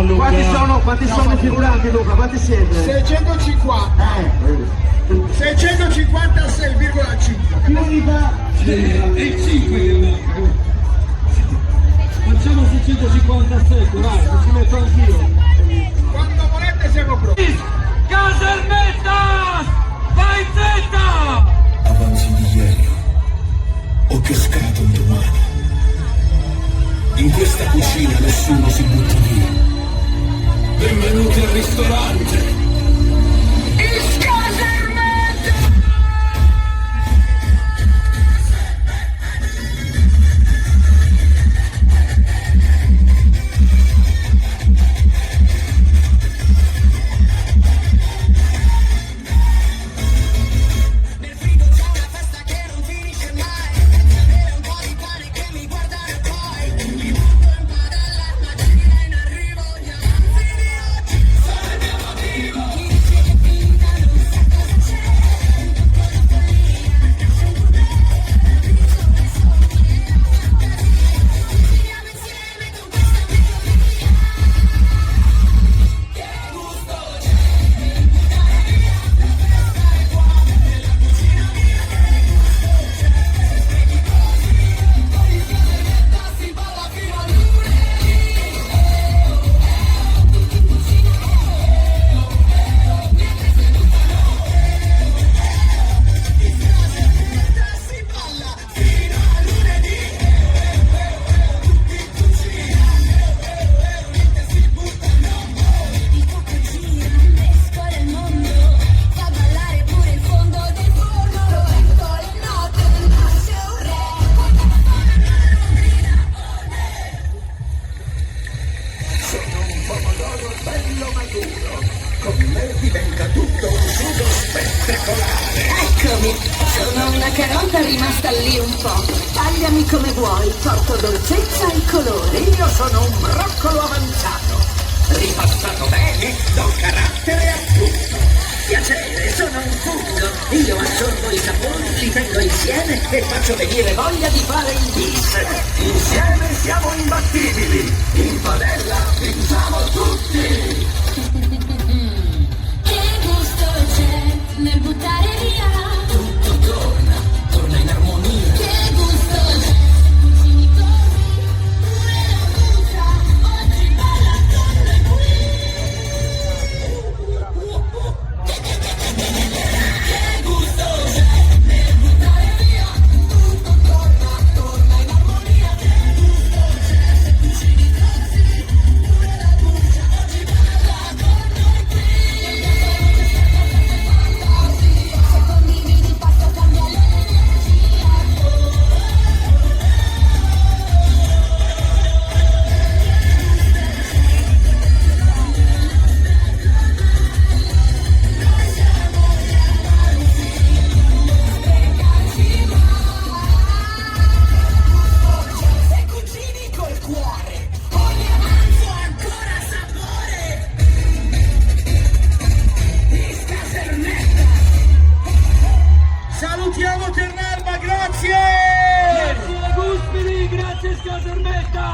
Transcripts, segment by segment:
Ciao Luca. Quanti sono i figuranti, Luca? Quanti siete? 650. 656,5. E 5 facciamo 657, vai, ci metto anch'io. Quando volete siamo pronti. Casermetta! Vai Z! Avanzi di ieri o che scado un domani. In questa cucina nessuno si butta via. Benvenuti al ristorante. Eccomi, sono una carota rimasta lì un po'. Tagliami come vuoi, porto dolcezza e colore. Io sono un broccolo avanzato, ripassato bene, do carattere a tutto. Piacere, sono un fungo, io assorbo i sapori, li tengo insieme e faccio venire voglia di fare il bis. Insieme siamo imbattibili, in padella vinciamo tutti. Che gusto c'è nel buttare via? Tutto torna in armonia. Che gusto c'è? Cucini così, pure la buccia, oggi balla con noi qui. Che gusto c'è nel buttare via? Tutto torna in armonia. Che gusto c'è? Cucini così, pure la buccia, oggi balla con noi qui. Se condividi il pasto cambia l'energia. Se cucini col cuore, ogni avanzo ha ancora sapore. Di Casermetta. Salutiamo Ternalba, grazie! Grazie Guspiri, grazie Casermetta!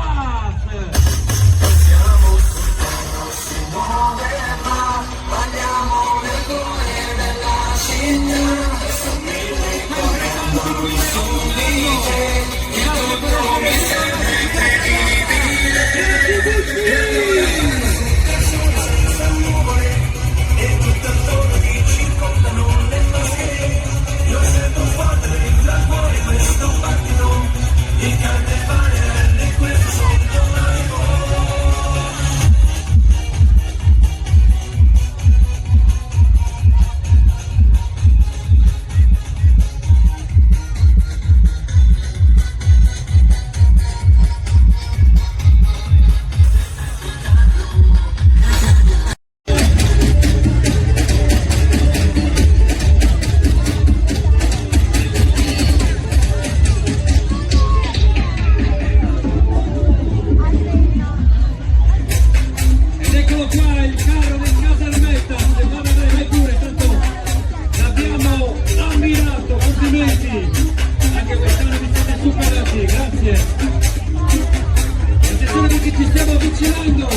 Ed eccolo qua il carro del Casermetta, se va a vedere vai pure, tanto l'abbiamo ammirato, complimenti, anche quest'anno vi siete superati, grazie. Attenzione perché ci stiamo avvicinando